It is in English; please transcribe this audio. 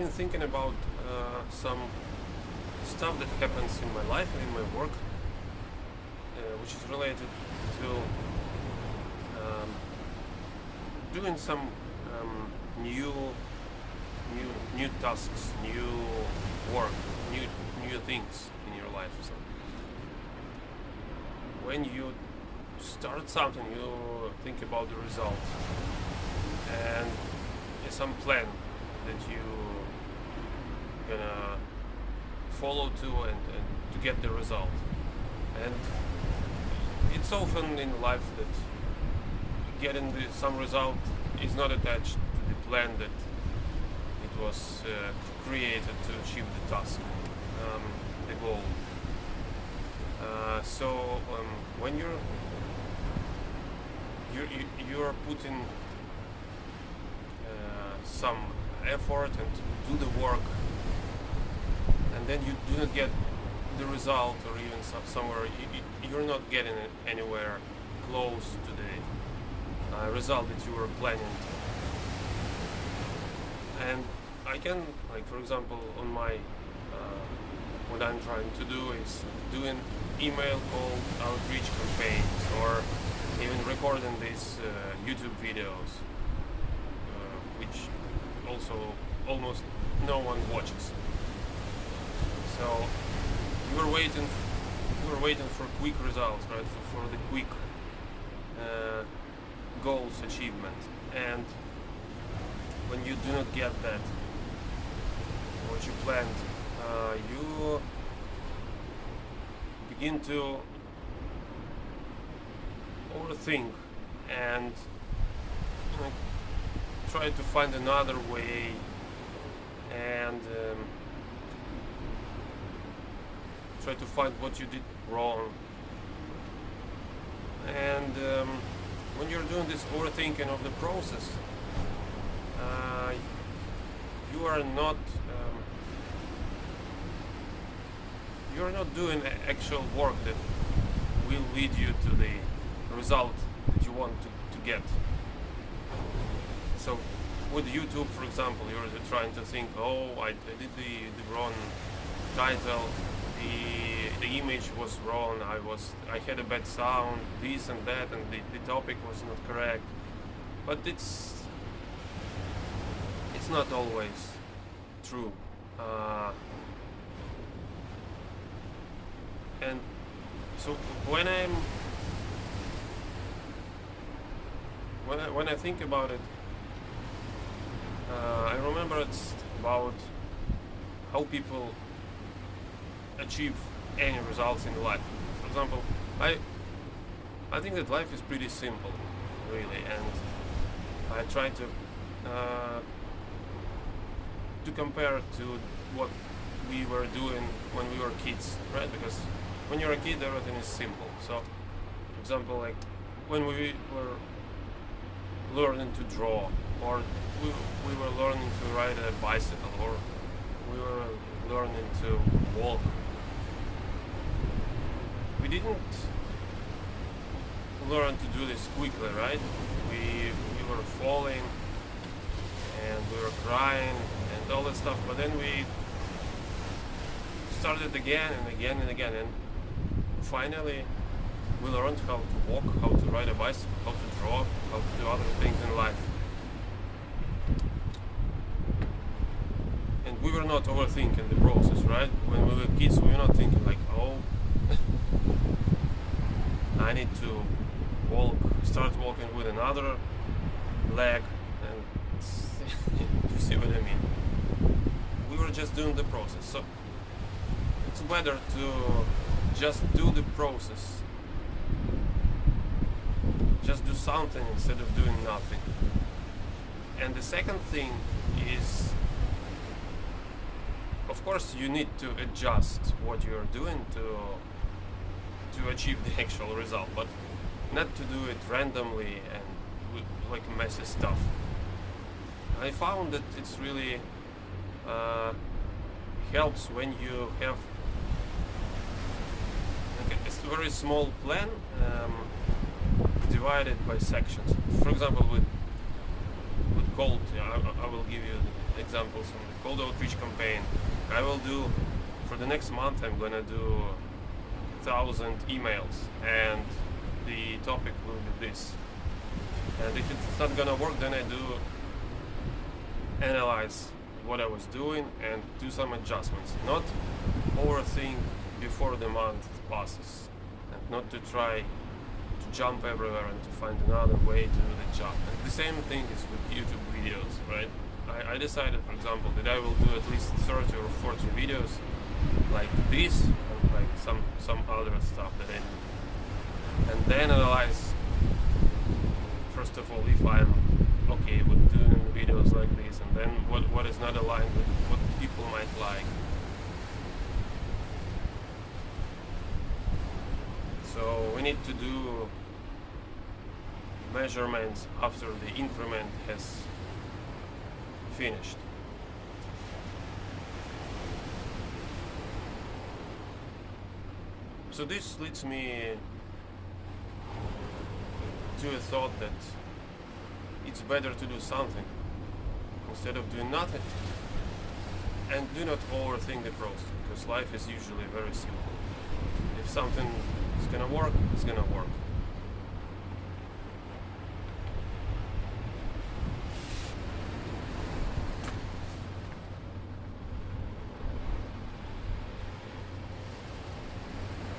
been thinking about some stuff that happens in my life and in my work, which is related to doing some new tasks, new work, new things in your life. So when you start something, you think about the result and some plan that you gonna follow to and to get the result. And it's often in life that getting some result is not attached to the plan that it was created to achieve the task, the goal. So when you're putting some effort and do the work, and then you do not get the result, or even somewhere you're not getting it anywhere close to the result that you were planning to. And I can, like for example, on my what I'm trying to do is doing email cold outreach campaigns, or even recording these YouTube videos, which also almost no one watches. So we were waiting for quick results, right? For the quick goals achievement. And when you do not get that, what you planned, you begin to overthink and try to find another way, and try to find what you did wrong. And when you're doing this overthinking of the process, you are not doing actual work that will lead you to the result that you want to get. So with YouTube, for example, you're trying to think, oh, I did the wrong title, the image was wrong, I had a bad sound, this and that, and the topic was not correct. But it's not always true. And so when I think about it, I remember it's about how people achieve any results in life. For example, I think that life is pretty simple, really, and I try to compare to what we were doing when we were kids, right? Because when you're a kid, everything is simple. So, for example, like when we were learning to draw, or we were learning to ride a bicycle, or we were learning to walk, we didn't learn to do this quickly, right? We were falling and we were crying and all that stuff, but then we started again and again and again, and finally we learned how to walk, how to ride a bicycle, how to draw, how to do other things in life. And we were not overthinking the process, right? When we were kids, we were not thinking like, oh, I need to start walking with another leg, and you see what I mean? We were just doing the process. So it's better to just do the process. Just do something instead of doing nothing. And the second thing is, of course, you need to adjust what you're doing to achieve the actual result, but not to do it randomly and with like messy stuff. I found that it's really helps when you have like a very small plan divided by sections. For example, with cold, I will give you examples on the cold outreach campaign. I will do, for the next month, I'm gonna do 1,000 emails, and the topic will be this. And if it's not gonna work, then I do analyze what I was doing and do some adjustments. Not overthink before the month passes, and not to try to jump everywhere and to find another way to do the job. And the same thing is with YouTube videos, right? I decided, for example, that I will do at least 30 or 40 videos like this, and like some other stuff that I do. And then analyze, first of all, if I'm okay with doing videos like this, and then what is not aligned with what people might like. So we need to do measurements after the increment has finished. So this leads me to a thought that it's better to do something instead of doing nothing. And do not overthink the process, because life is usually very simple. If something is gonna work, it's gonna work.